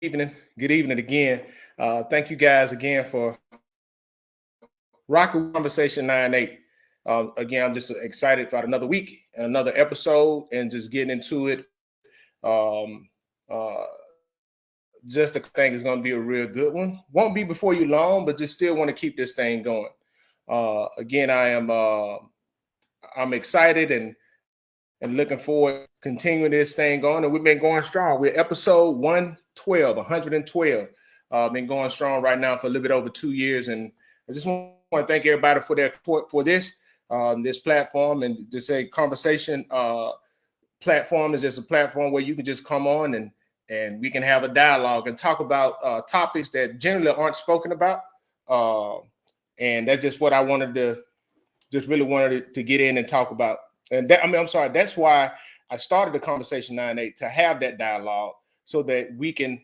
evening. Good evening again. Thank you guys again for rocking Conversation 9-8. Again, I'm just excited for another week and another episode and just getting into it. Just the thing is going to be a real good one. Won't be before you long, but just still want to keep this thing going. Again, I'm excited and looking forward to continuing this thing going. And we've been going strong. We're episode 112. Been going strong right now for a little bit over 2 years. And I just want to thank everybody for their support for this platform. And just a conversation platform is just a platform where you can just come on and we can have a dialogue and talk about topics that generally aren't spoken about. And that's just what I really wanted to get in and talk about. And that's why I started the Conversation 9-8, to have that dialogue so that we can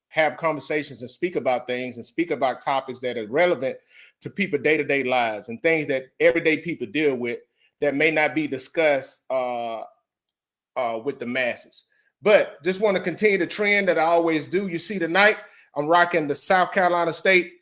have conversations and speak about things and speak about topics that are relevant to people's day-to-day lives and things that everyday people deal with that may not be discussed with the masses. But just want to continue the trend that I always do. You see tonight, I'm rocking the South Carolina State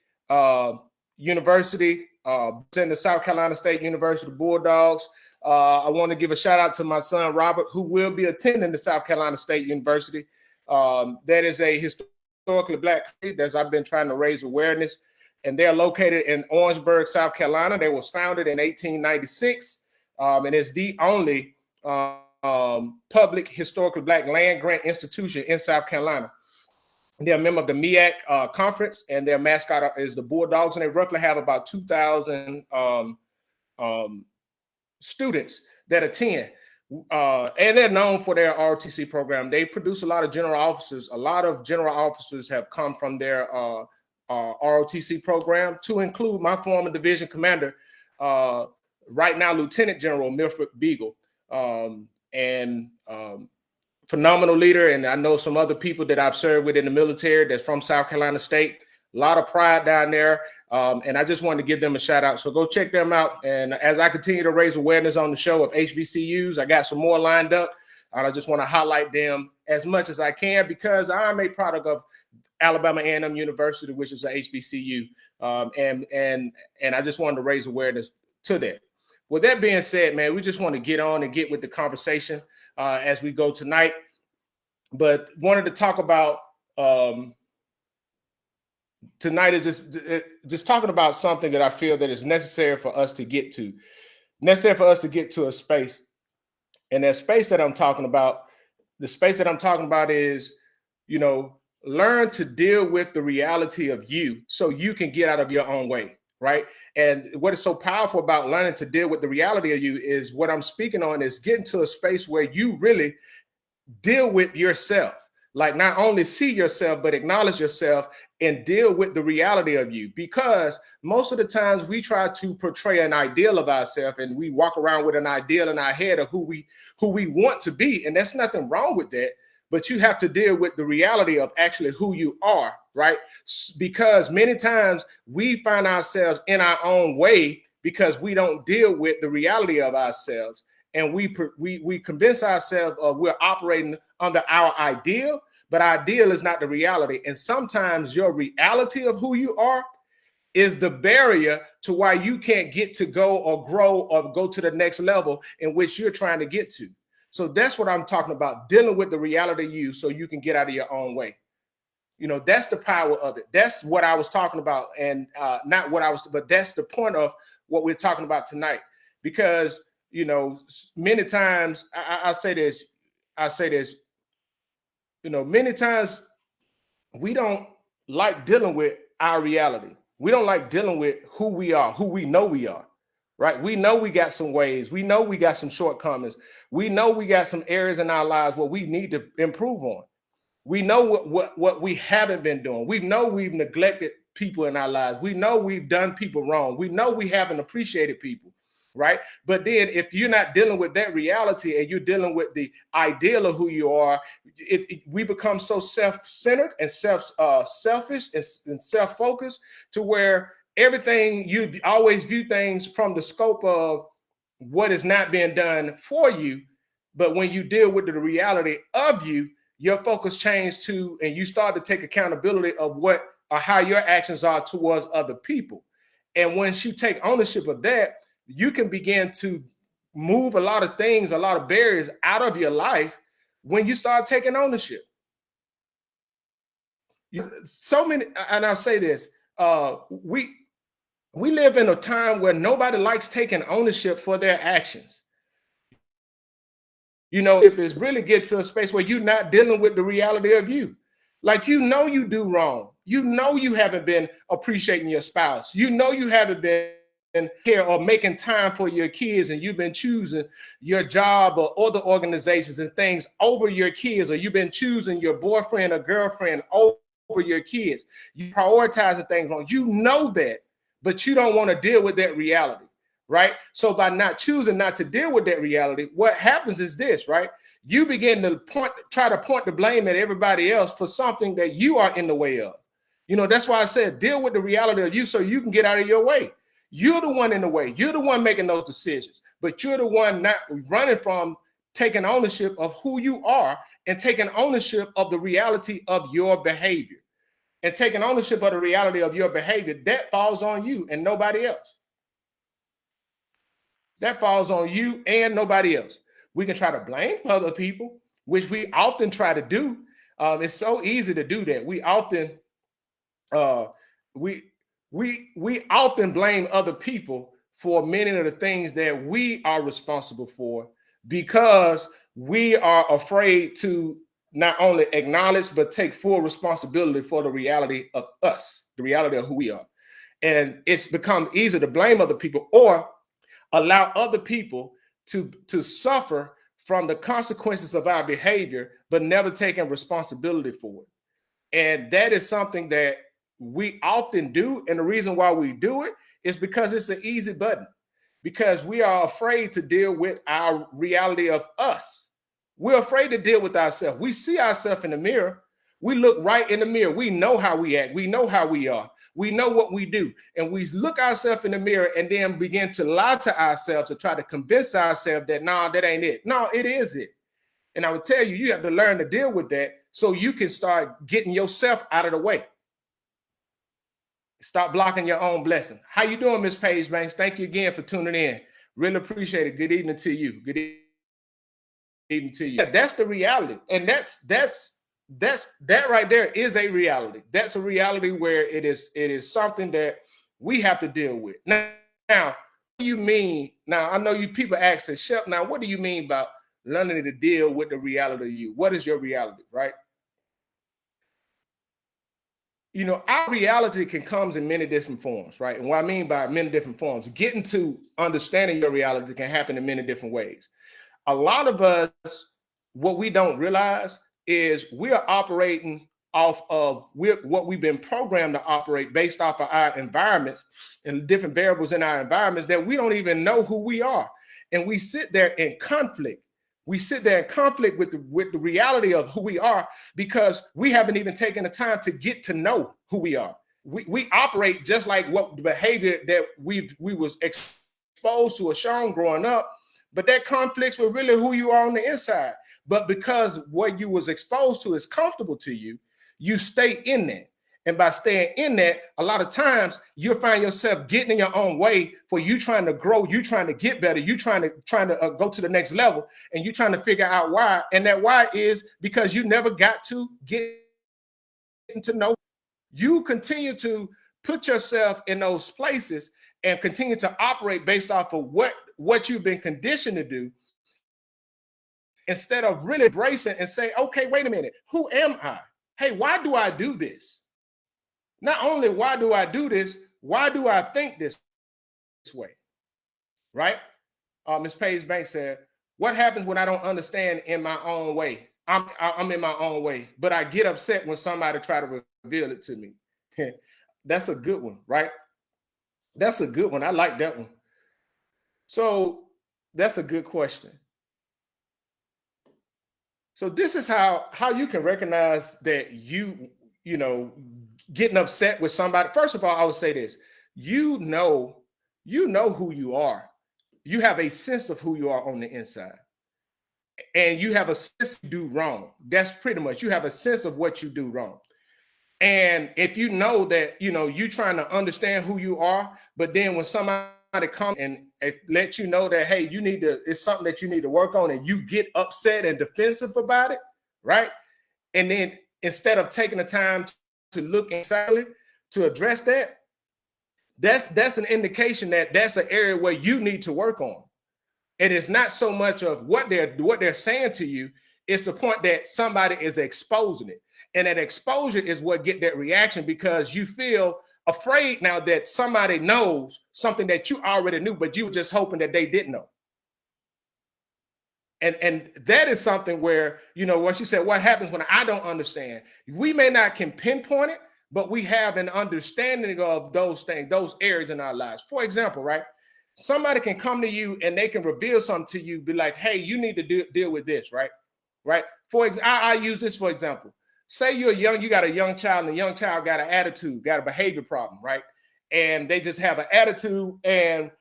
University, in the South Carolina State University Bulldogs. I want to give a shout out to my son, Robert, who will be attending the South Carolina State University. That is a historically black state that I've been trying to raise awareness. And they're located in Orangeburg, South Carolina. They was founded in 1896. And it's the only public historically black land grant institution in South Carolina. They're a member of the MEAC conference, and their mascot is the Bulldogs. And they roughly have about 2,000 students that attend, and they're known for their ROTC program. They produce a lot of general officers. A lot of general officers have come from their ROTC program, to include my former division commander, right now Lieutenant General Milford Beagle, and phenomenal leader. And I know some other people that I've served with in the military that's from South Carolina State. A lot of pride down there. And I just wanted to give them a shout out. So go check them out. And as I continue to raise awareness on the show of HBCUs, I got some more lined up. And I just want to highlight them as much as I can, because I'm a product of Alabama A&M University, which is a HBCU. And I just wanted to raise awareness to that. With that being said, man, we just want to get on and get with the conversation as we go tonight. But wanted to talk about tonight is just talking about something that I feel that is necessary for us to get to a space. And that space that I'm talking about, is, learn to deal with the reality of you so you can get out of your own way, right? And what is so powerful about learning to deal with the reality of you is what I'm speaking on is getting to a space where you really deal with yourself. Like, not only see yourself, but acknowledge yourself and deal with the reality of you. Because most of the times we try to portray an ideal of ourselves, and we walk around with an ideal in our head of who we want to be. And there's nothing wrong with that. But you have to deal with the reality of actually who you are, right? Because many times we find ourselves in our own way because we don't deal with the reality of ourselves. And we convince ourselves we're operating under our ideal, but ideal is not the reality. And sometimes your reality of who you are is the barrier to why you can't get to go or grow or go to the next level in which you're trying to get to. So that's what I'm talking about, dealing with the reality of you so you can get out of your own way. That's the power of it. That's what I was talking about, and but that's the point of what we're talking about tonight. Because many times I say this, many times we don't like dealing with our reality. We don't like dealing with who we are, who we know we are, right? We know we got some ways. We know we got some shortcomings. We know we got some areas in our lives where we need to improve on. We know what we haven't been doing. We know we've neglected people in our lives. We know we've done people wrong. We know we haven't appreciated people. Right. But then if you're not dealing with that reality and you're dealing with the ideal of who you are, we become so self-centered and selfish and self-focused to where everything, you always view things from the scope of what is not being done for you. But when you deal with the reality of you, your focus changed to, and you start to take accountability of what or how your actions are towards other people. And once you take ownership of that, you can begin to move a lot of things, a lot of barriers out of your life when you start taking ownership. So many, and I'll say this, we live in a time where nobody likes taking ownership for their actions. You know, if it's really get to a space where you're not dealing with the reality of you. Like, you know, you do wrong. You know, you haven't been appreciating your spouse. You know, you haven't been here or making time for your kids, and you've been choosing your job or other organizations and things over your kids, or you've been choosing your boyfriend or girlfriend over your kids. You prioritizing things wrong. You know that, but you don't want to deal with that reality. Right? So by not choosing not to deal with that reality, what happens is this, right? You begin to try to point the blame at everybody else for something that you are in the way of. You know, that's why I said deal with the reality of you so you can get out of your way. You're the one in the way. You're the one making those decisions, but you're the one not running from taking ownership of who you are and taking ownership of the reality of your behavior. And taking ownership of the reality of your behavior, that falls on you and nobody else. That falls on you and nobody else. We can try to blame other people, which we often try to do. It's so easy to do that. We often we often blame other people for many of the things that we are responsible for, because we are afraid to not only acknowledge but take full responsibility for the reality of us, the reality of who we are. And it's become easy to blame other people or allow other people to suffer from the consequences of our behavior, but never taking responsibility for it. And that is something that we often do. And the reason why we do it is because it's an easy button, because we are afraid to deal with our reality of us. We're afraid to deal with ourselves. We see ourselves in the mirror. We look right in the mirror. We know how we act. We know how we are. We know what we do. And we look ourselves in the mirror and then begin to lie to ourselves to try to convince ourselves that, no, that ain't it. No, it is it. And I would tell you, you have to learn to deal with that so you can start getting yourself out of the way. Stop blocking your own blessing. How you doing, Miss Paige Banks? Thank you again for tuning in. Really appreciate it. Good evening to you. Good evening to you. Yeah, that's the reality. And that right there is a reality. That's a reality where it is something that we have to deal with. Now, what do you mean? Now, I know you people ask us, Shep, now what do you mean about learning to deal with the reality of you? What is your reality, right? You know, our reality can come in many different forms, right? And what I mean by many different forms, getting to understanding your reality can happen in many different ways. A lot of us, what we don't realize is we are operating off of what we've been programmed to operate based off of our environments and different variables in our environments that we don't even know who we are. And we sit there in conflict. We sit there in conflict with the reality of who we are because we haven't even taken the time to get to know who we are. We operate just like what the behavior that we was exposed to or shown growing up, but that conflicts with really who you are on the inside. But because what you was exposed to is comfortable to you, you stay in that. And by staying in that, a lot of times you'll find yourself getting in your own way for you trying to grow, you trying to get better, you trying to go to the next level, and you trying to figure out why. And that why is because you never got to get to know. You continue to put yourself in those places and continue to operate based off of what you've been conditioned to do, instead of really embracing and say, okay, wait a minute, who am I? Hey, why do I do this? Not only why do I do this, why do I think this way? Right? Ms. Paige Banks said, what happens when I don't understand in my own way? I'm in my own way, but I get upset when somebody try to reveal it to me. That's a good one, right? That's a good one. I like that one. So that's a good question. So this is how you can recognize that you know, getting upset with somebody. First of all, I would say this: you know who you are. You have a sense of who you are on the inside. and you have a sense you do wrong. That's pretty much, you have a sense of what you do wrong. And if you know that, you're trying to understand who you are, but then when somebody comes and let you know that, hey, it's something that you need to work on, and you get upset and defensive about it, right? And then instead of taking the time to look inside to address that, that's an indication that that's an area where you need to work on. And it's not so much of what they're saying to you, it's the point that somebody is exposing it. And that exposure is what get that reaction, because you feel afraid now that somebody knows something that you already knew, but you were just hoping that they didn't know. And that is something where, what you said, what happens when I don't understand? We may not can pinpoint it, but we have an understanding of those things, those areas in our lives. For example, right? Somebody can come to you and they can reveal something to you, be like, hey, you need to deal with this, right? Right. For example, I use this for example. Say you got a young child, and the young child got an attitude, got a behavior problem, right? And they just have an attitude, and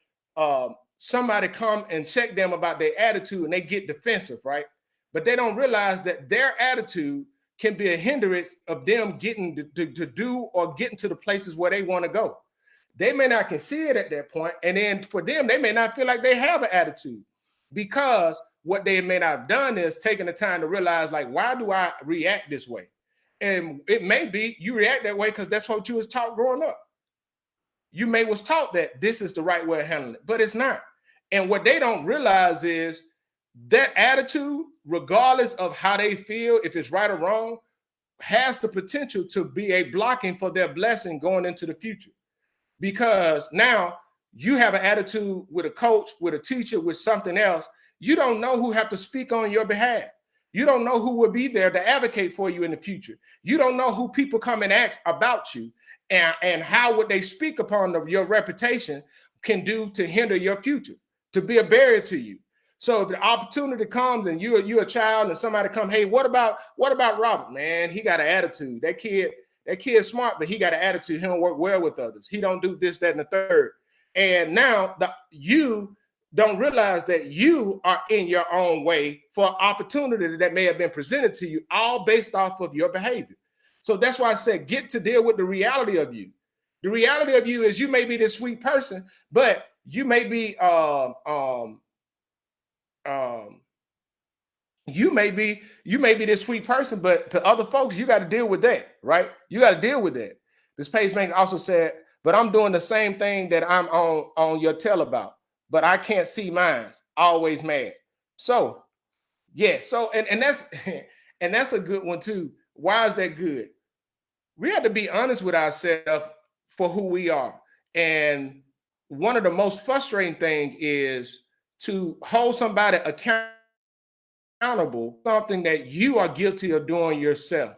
somebody come and check them about their attitude, and they get defensive, right? But they don't realize that their attitude can be a hindrance of them getting to do or getting to the places where they want to go. They may not can see it at that point, and then for them, they may not feel like they have an attitude, because what they may not have done is taking the time to realize, like, why do I react this way? And it may be you react that way because that's what you was taught growing up. You may was taught that this is the right way of handling it, but it's not. And what they don't realize is that attitude, regardless of how they feel, if it's right or wrong, has the potential to be a blocking for their blessing going into the future. Because now you have an attitude with a coach, with a teacher, with something else. You don't know who have to speak on your behalf. You don't know who will be there to advocate for you in the future. You don't know who people come and ask about you, and how would they speak upon your reputation can do to hinder your future, to be a barrier to you. So if the opportunity comes and you're a child and somebody come, hey, what about Robert? Man, he got an attitude. That kid's smart, but he got an attitude. He don't work well with others. He don't do this, that, and the third. And now you don't realize that you are in your own way for an opportunity that may have been presented to you, all based off of your behavior. So that's why I said, get to deal with the reality of you. The reality of you is you may be this sweet person, but you may be you may be this sweet person, but to other folks, you got to deal with that, right? You got to deal with that. This page maker also said, but I'm doing the same thing that I'm on your tail about, but I can't see mine. Always mad. So yeah, so and that's and that's a good one too. Why is that good? We have to be honest with ourselves for who we are. And one of the most frustrating things is to hold somebody accountable, something that you are guilty of doing yourself.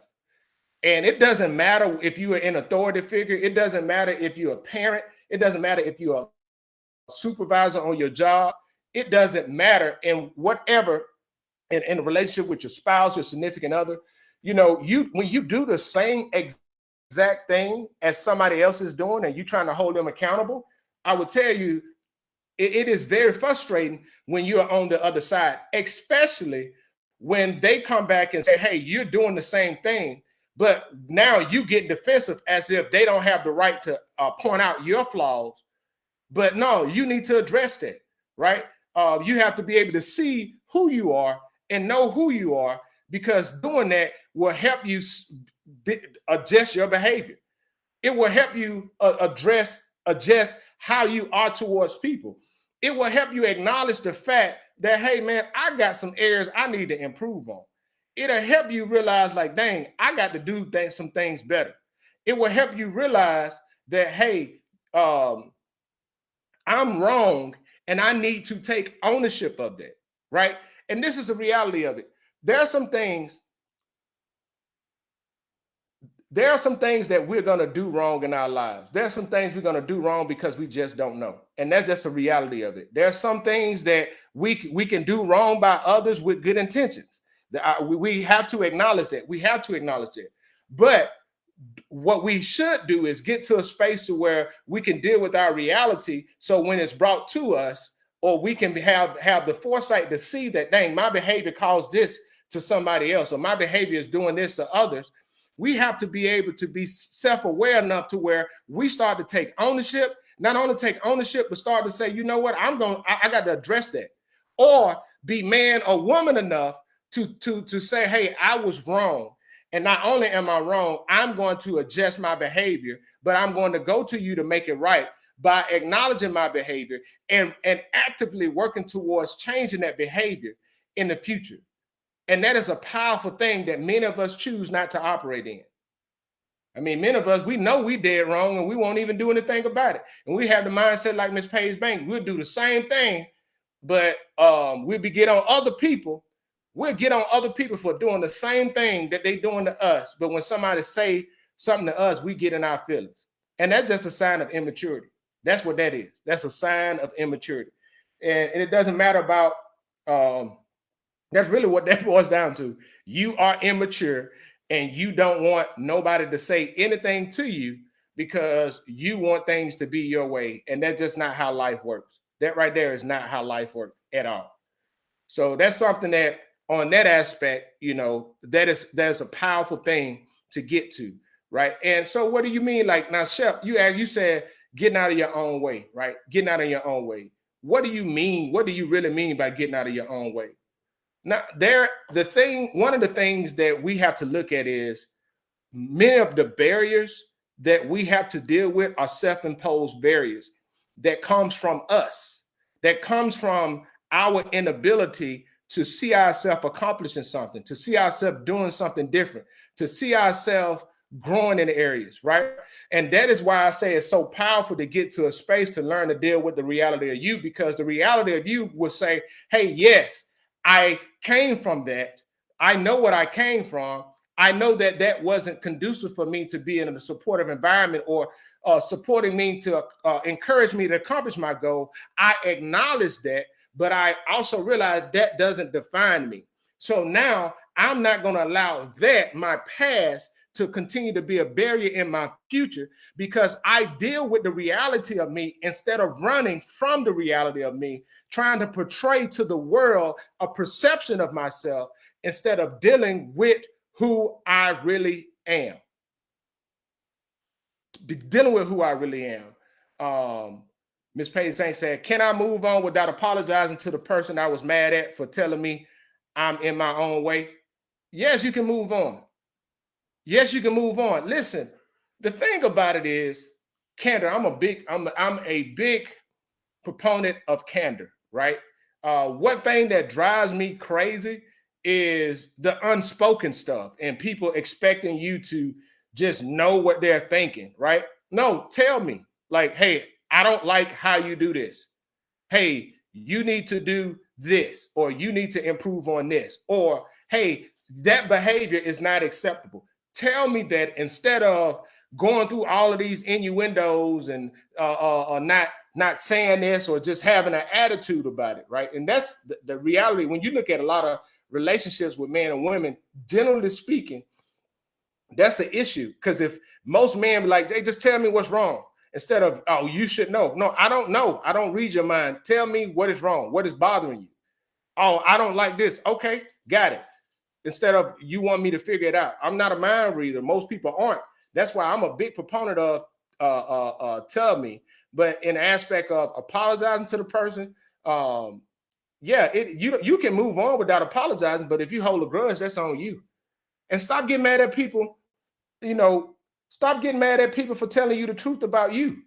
And it doesn't matter if you are an authority figure. It doesn't matter if you're a parent. It doesn't matter if you're a supervisor on your job. It doesn't matter in whatever, in a relationship with your spouse, your significant other. When you do the same exact thing as somebody else is doing and you're trying to hold them accountable, I would tell you, it is very frustrating when you're on the other side, especially when they come back and say, hey, you're doing the same thing, but now you get defensive as if they don't have the right to point out your flaws. But no, you need to address that, right? You have to be able to see who you are and know who you are, because doing that will help you adjust your behavior. It will help you adjust how you are towards people. It will help you acknowledge the fact that, hey, man, I got some areas I need to improve on. It'll help you realize, like, dang, I got to do some things better. It will help you realize that, hey, I'm wrong and I need to take ownership of that, right? And this is the reality of it. There are some things that we're going to do wrong in our lives. There are some things we're going to do wrong because we just don't know. And that's just the reality of it. There are some things that we can do wrong by others with good intentions. We have to acknowledge that. We have to acknowledge that. But what we should do is get to a space to where we can deal with our reality. So when it's brought to us, or we can have the foresight to see that, dang, my behavior caused this to somebody else, or my behavior is doing this to others. We have to be able to be self-aware enough to where we start to take ownership, not only take ownership, but start to say, you know what, I got to address that, or be man or woman enough to say, hey, I was wrong. And not only am I wrong, I'm going to adjust my behavior, but I'm going to go to you to make it right by acknowledging my behavior and actively working towards changing that behavior in the future. And that is a powerful thing that many of us choose not to operate in. I mean, many of us, we know we did wrong and we won't even do anything about it. And we have the mindset like Miss Paige Banks, we'll do the same thing, but we'll get on other people. We'll get on other people for doing the same thing that they're doing to us. But when somebody say something to us, we get in our feelings. And that's just a sign of immaturity. That's what that is. That's a sign of immaturity. And it doesn't matter about, that's really what that boils down to. You are immature and you don't want nobody to say anything to you because you want things to be your way. And that's just not how life works. That right there is not how life works at all. So that's something that on that aspect, you know, that's a powerful thing to get to, right? And so what do you mean? Like now, Shep, you said getting out of your own way, right? Getting out of your own way. What do you mean? What do you really mean by getting out of your own way? Now, one of the things that we have to look at is many of the barriers that we have to deal with are self-imposed barriers that comes from us, that comes from our inability to see ourselves accomplishing something, to see ourselves doing something different, to see ourselves growing in areas, right? And that is why I say it's so powerful to get to a space to learn to deal with the reality of you, because the reality of you will say, hey, yes, I came from that. I know what I came from. I know that that wasn't conducive for me to be in a supportive environment or supporting me to encourage me to accomplish my goal. I acknowledge that, but I also realize that doesn't define me. So now I'm not going to allow that, my past, to continue to be a barrier in my future, because I deal with the reality of me instead of running from the reality of me, trying to portray to the world a perception of myself instead of dealing with who I really am. Dealing with who I really am. Ms. Paige Banks said, can I move on without apologizing to the person I was mad at for telling me I'm in my own way? Yes, you can move on. Yes, you can move on. Listen, the thing about it is candor. I'm a big proponent of candor, right? One thing that drives me crazy is the unspoken stuff and people expecting you to just know what they're thinking, right? No, tell me, like, hey, I don't like how you do this. Hey, you need to do this, or you need to improve on this, or hey, that behavior is not acceptable. Tell me that instead of going through all of these innuendos and not saying this or just having an attitude about it, right? And that's the reality. When you look at a lot of relationships with men and women, generally speaking, that's the issue. Because if most men be like, they just tell me what's wrong instead of, oh, you should know. No, I don't know. I don't read your mind. Tell me what is wrong. What is bothering you? Oh, I don't like this. Okay, got it. Instead of you want me to figure it out. I'm not a mind reader. Most people aren't. That's why I'm a big proponent of tell me. But in the aspect of apologizing to the person, yeah, you can move on without apologizing. But if you hold a grudge, that's on you. And stop getting mad at people. You know, stop getting mad at people for telling you the truth about you.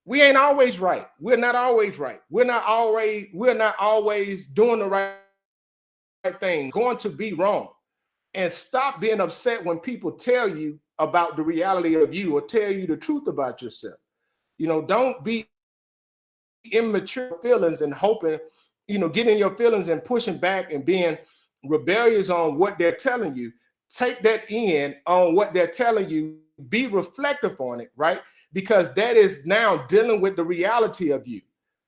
We ain't always right. We're not always right. We're not always doing the right thing, going to be wrong. And stop being upset when people tell you about the reality of you or tell you the truth about yourself. You know, don't be immature feelings and hoping, you know, getting your feelings and pushing back and being rebellious on what they're telling you. Take that in on what they're telling you, be reflective on it, right? Because that is now dealing with the reality of you,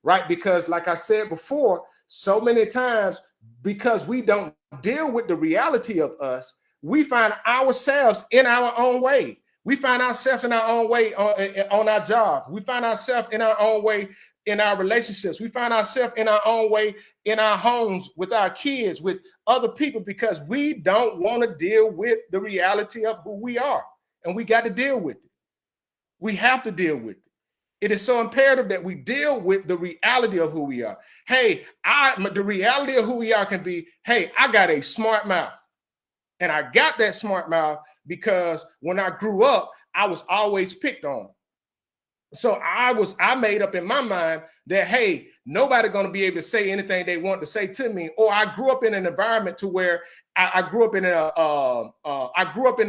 right? Because like I said before, so many times, because we don't deal with the reality of us, we find ourselves in our own way. We find ourselves in our own way on our job. We find ourselves in our own way in our relationships. We find ourselves in our own way in our homes, with our kids, with other people, because we don't want to deal with the reality of who we are. And we got to deal with it. We have to deal with it. It is so imperative that we deal with the reality of who we are. Hey, the reality of who we are can be, hey, I got a smart mouth. And I got that smart mouth because when I grew up, I was always picked on. So I made up in my mind that, hey, nobody going to be able to say anything they want to say to me. Or I grew up in an environment to where I grew up in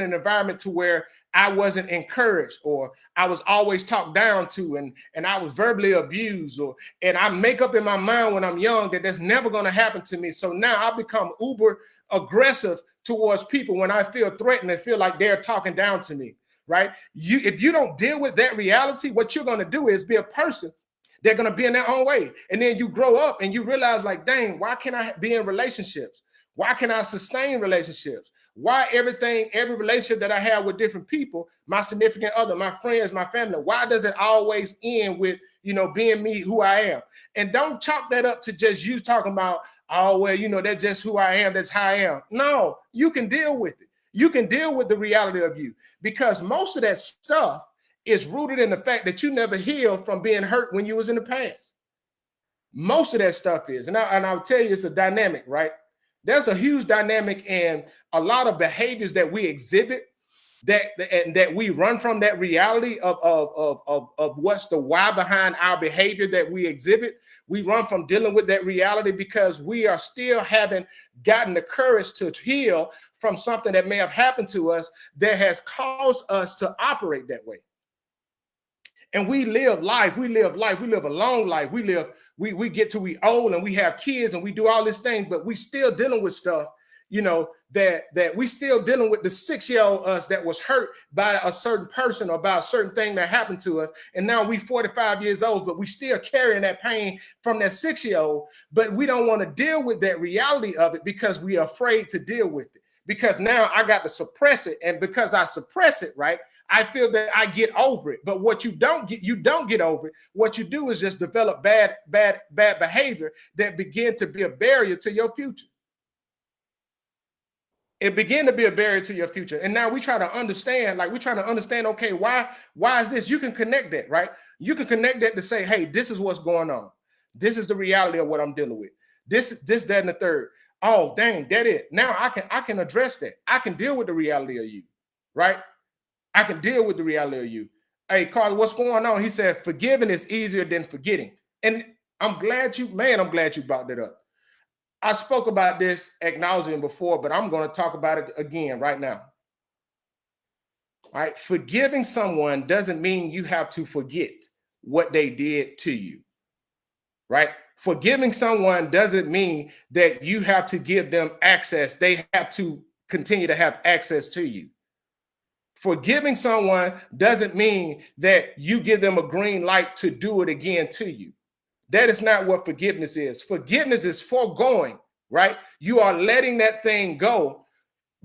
an environment to where I wasn't encouraged, or I was always talked down to, and I was verbally abused, and I make up in my mind when I'm young that that's never going to happen to me. So now I become uber aggressive towards people when I feel threatened and feel like they're talking down to me. Right? If you don't deal with that reality, what you're going to do is be a person they're going to be in their own way. And then you grow up and you realize, like, dang, why can't I be in relationships? Why can I sustain relationships? Why every relationship that I have with different people, my significant other, my friends, my family, why does it always end with, being me, who I am? And don't chalk that up to just you talking about, oh, well, that's just who I am. That's how I am. No, you can deal with it. You can deal with the reality of you, because most of that stuff is rooted in the fact that you never healed from being hurt when you was in the past. Most of that stuff is, and I'll tell you, it's a dynamic, right? There's a huge dynamic in a lot of behaviors that we exhibit that we run from that reality of what's the why behind our behavior that we exhibit. We run from dealing with that reality because we are still haven't gotten the courage to heal from something that may have happened to us that has caused us to operate that way. And we live a long life. We get to we old and we have kids and we do all these things, but we still dealing with stuff, that we still dealing with the 6-year-old us that was hurt by a certain person or by a certain thing that happened to us. And now we 45 years old, but we still carrying that pain from that 6-year-old, but we don't want to deal with that reality of it because we are afraid to deal with it. Because now I got to suppress it. And because I suppress it, right, I feel that I get over it. But what you don't get over it. What you do is just develop bad behavior that begin to be a barrier to your future. It began to be a barrier to your future. And now we try to understand, okay, why is this? You can connect that, right? You can connect that to say, hey, this is what's going on. This is the reality of what I'm dealing with. This, that, and the third. Oh, dang, that it. Now I can address that. I can deal with the reality of you, right? I can deal with the reality of you. Hey, Carl, what's going on? He said, forgiving is easier than forgetting. And I'm glad you brought that up. I spoke about this ad nauseam before, but I'm going to talk about it again right now. All right. Forgiving someone doesn't mean you have to forget what they did to you, right? Forgiving someone doesn't mean that you have to give them access. They have to continue to have access to you. Forgiving someone doesn't mean that you give them a green light to do it again to you. That is not what forgiveness is. Forgiveness is foregoing, right? You are letting that thing go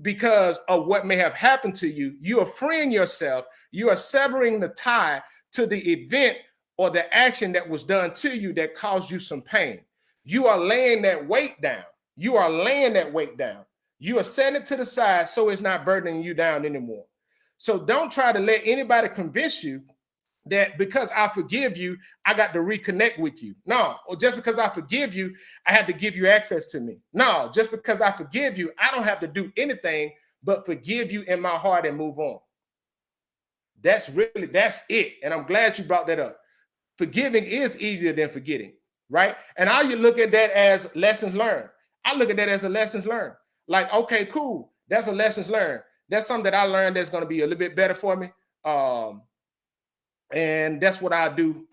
because of what may have happened to you. You are freeing yourself. You are severing the tie to the event or the action that was done to you that caused you some pain. You are laying that weight down. You are laying that weight down. You are setting it to the side so it's not burdening you down anymore. So don't try to let anybody convince you that because I forgive you, I got to reconnect with you. No, or just because I forgive you, I have to give you access to me. No, just because I forgive you, I don't have to do anything but forgive you in my heart and move on. That's it. And I'm glad you brought that up. Forgiving is easier than forgetting, right? And I look at that as lessons learned. I look at that as a lessons learned. Like, okay, cool. That's a lessons learned. That's something that I learned that's going to be a little bit better for me. And that's what I do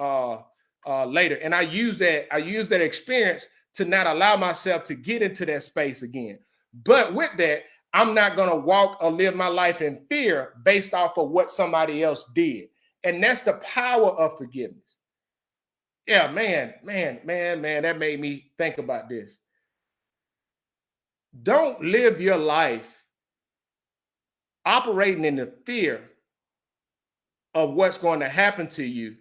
later. And I use that experience to not allow myself to get into that space again. But with that, I'm not going to walk or live my life in fear based off of what somebody else did. And that's the power of forgiveness. Yeah, man, that made me think about this. Don't live your life operating in the fear of what's going to happen to you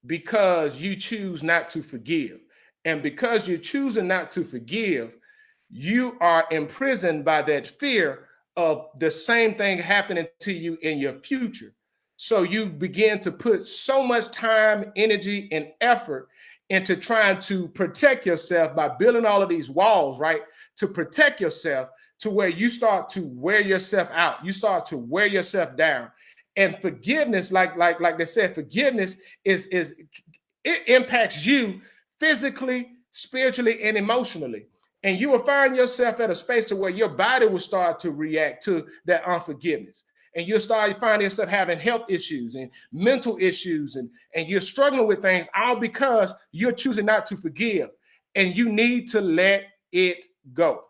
because you choose not to forgive. And because you're choosing not to forgive, you are imprisoned by that fear of the same thing happening to you in your future. So you begin to put so much time, energy, and effort into trying to protect yourself by building all of these walls, right? To protect yourself, to where you start to wear yourself out. You start to wear yourself down. And forgiveness, like they said, forgiveness is it impacts you physically, spiritually, and emotionally. And you will find yourself at a space to where your body will start to react to that unforgiveness. And you'll start finding yourself having health issues and mental issues, and you're struggling with things all because you're choosing not to forgive. And you need to let it go.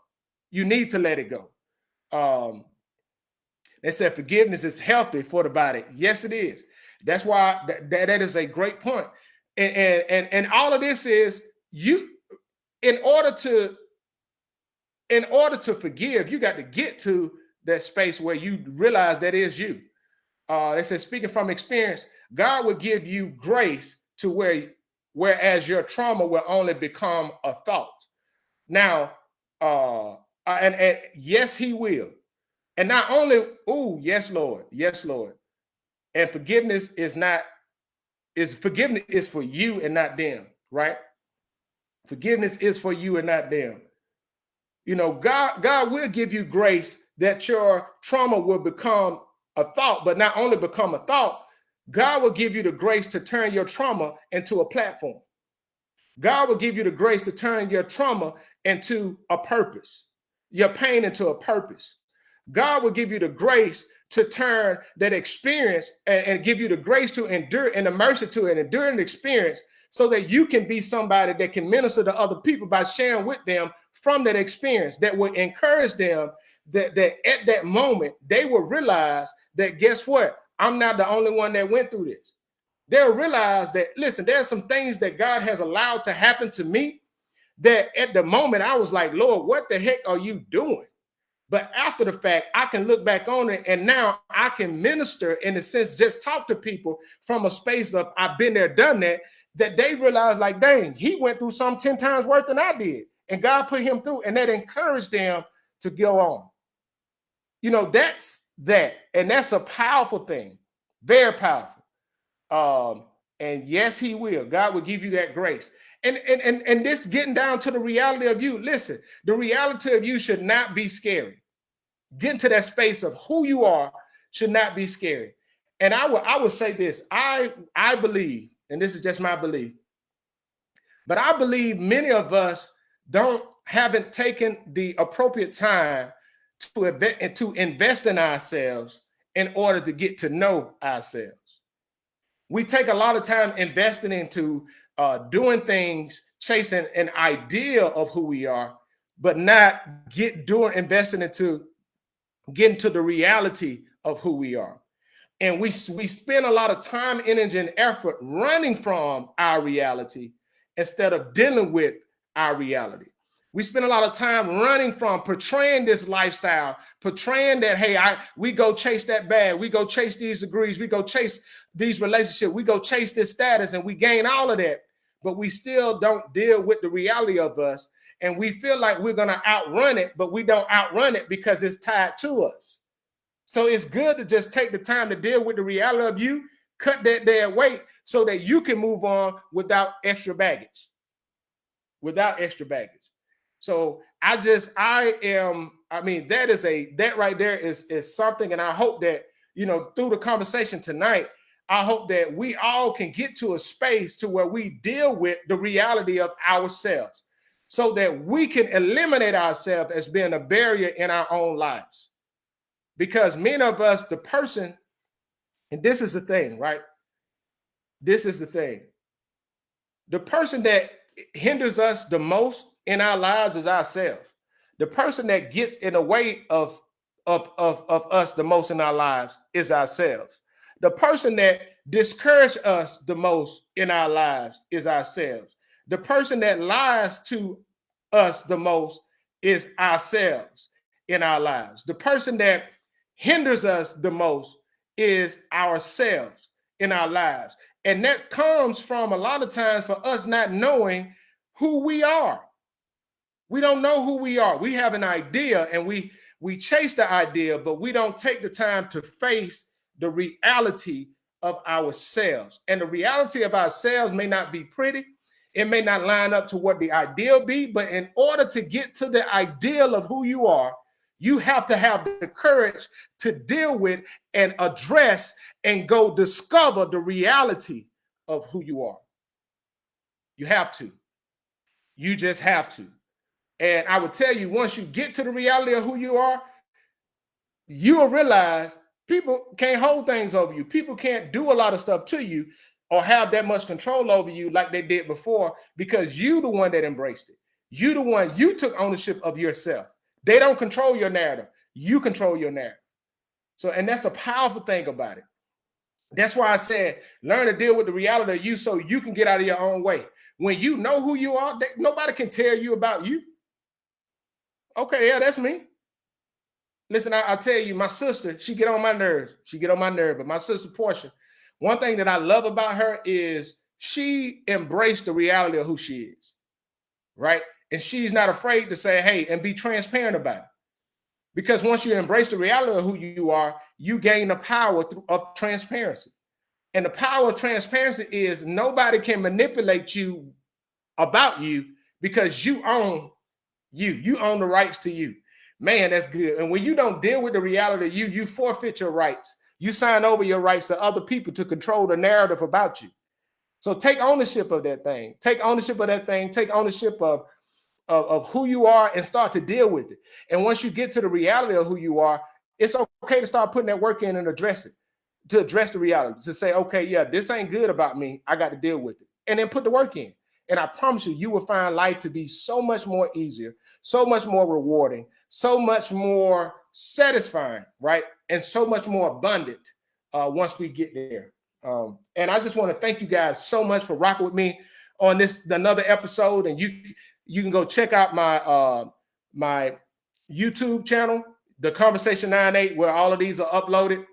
You need to let it go. They said forgiveness is healthy for the body. Yes, it is. That's why that is a great point. And all of this is you, in order to forgive, you got to get to that space where you realize that is you. They said, speaking from experience, God will give you grace to whereas your trauma will only become a thought. Now, and yes, he will. And not only, yes, Lord, yes, Lord. And forgiveness is for you and not them, right? Forgiveness is for you and not them. You know, God will give you grace that your trauma will become a thought, but not only become a thought, God will give you the grace to turn your trauma into a platform. God will give you the grace to turn your trauma into a purpose, your pain into a purpose. God will give you the grace to turn that experience and give you the grace to endure and the mercy to it, endure an experience, so that you can be somebody that can minister to other people by sharing with them from that experience, that will encourage them that at that moment they will realize that, guess what? I'm not the only one that went through this. They'll realize that, listen, there's some things that God has allowed to happen to me that at the moment I was like, Lord, what the heck are you doing? But after the fact, I can look back on it, and now I can minister, in a sense, just talk to people from a space of I've been there, done that they realize, like, dang, he went through some 10 times worse than I did. And God put him through, and that encouraged them to go on. You know, that's that. And that's a powerful thing, very powerful. And yes, he will. God will give you that grace. And this getting down to the reality of you. Listen, the reality of you should not be scary. Getting to that space of who you are should not be scary. And I would say this. I believe, and this is just my belief, but I believe many of us haven't taken the appropriate time to invest in ourselves in order to get to know ourselves. We take a lot of time investing into doing things, chasing an idea of who we are, but not investing into getting to the reality of who we are. And we spend a lot of time, energy, and effort running from our reality instead of dealing with our reality. We spend a lot of time running from portraying this lifestyle, portraying that, hey, we go chase that bag, we go chase these degrees, we go chase these relationships, we go chase this status, and we gain all of that. But we still don't deal with the reality of us. And we feel like we're going to outrun it, but we don't outrun it because it's tied to us. So it's good to just take the time to deal with the reality of you, cut that dead weight so that you can move on without extra baggage. Without extra baggage. So that right there is something. And I hope that, through the conversation tonight, I hope that we all can get to a space to where we deal with the reality of ourselves so that we can eliminate ourselves as being a barrier in our own lives. Because many of us, and this is the thing, right? This is the thing. The person that hinders us the most in our lives is ourselves. The person that gets in the way of us the most in our lives is ourselves. The person that discourages us the most in our lives is ourselves. The person that lies to us the most is ourselves in our lives. The person that hinders us the most is ourselves in our lives. And that comes from a lot of times for us not knowing who we are. We don't know who we are. We have an idea and we chase the idea, but we don't take the time to face the reality of ourselves. And the reality of ourselves may not be pretty. It may not line up to what the ideal be, but in order to get to the ideal of who you are, you have to have the courage to deal with and address and go discover the reality of who you are. You have to. You just have to. And I would tell you, once you get to the reality of who you are, you will realize people can't hold things over you. People can't do a lot of stuff to you or have that much control over you like they did before, because you the one that embraced it. You the one, you took ownership of yourself. They don't control your narrative. You control your narrative. So, and that's a powerful thing about it. That's why I said, learn to deal with the reality of you so you can get out of your own way. When you know who you are, nobody can tell you about you. Okay, yeah, that's me. Listen, I'll tell you, my sister, she get on my nerves. She get on my nerve. But my sister, Portia, one thing that I love about her is she embraced the reality of who she is, right? And she's not afraid to say, hey, and be transparent about it. Because once you embrace the reality of who you are, you gain the power of transparency. And the power of transparency is nobody can manipulate you about you because you own you. You own the rights to you. Man, that's good. And when you don't deal with the reality of you, you forfeit your rights. You sign over your rights to other people to control the narrative about you. So take ownership of that thing. Take ownership of that thing. Take ownership of who you are and start to deal with it. And once you get to the reality of who you are, it's okay to start putting that work in and address it, to address the reality, to say, okay, yeah, this ain't good about me. I got to deal with it. And then put the work in. And I promise you, you will find life to be so much more easier, so much more rewarding, so much more satisfying, right? And so much more abundant once we get there. And I just want to thank you guys so much for rocking with me on this another episode. And you can go check out my my YouTube channel, The Conversation 98, where all of these are uploaded.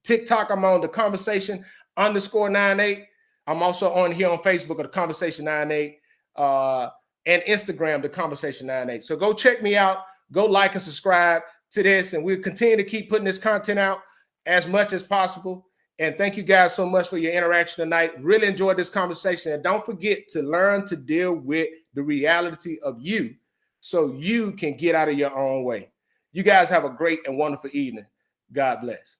TikTok, I'm on The Conversation _98. I'm also on here on Facebook at The Conversation 98, and Instagram, The Conversation 98. So go check me out. Go like and subscribe to this, and we'll continue to keep putting this content out as much as possible. And thank you guys so much for your interaction tonight. Really enjoyed this conversation. And don't forget to learn to deal with the reality of you so you can get out of your own way. You guys have a great and wonderful evening. God bless.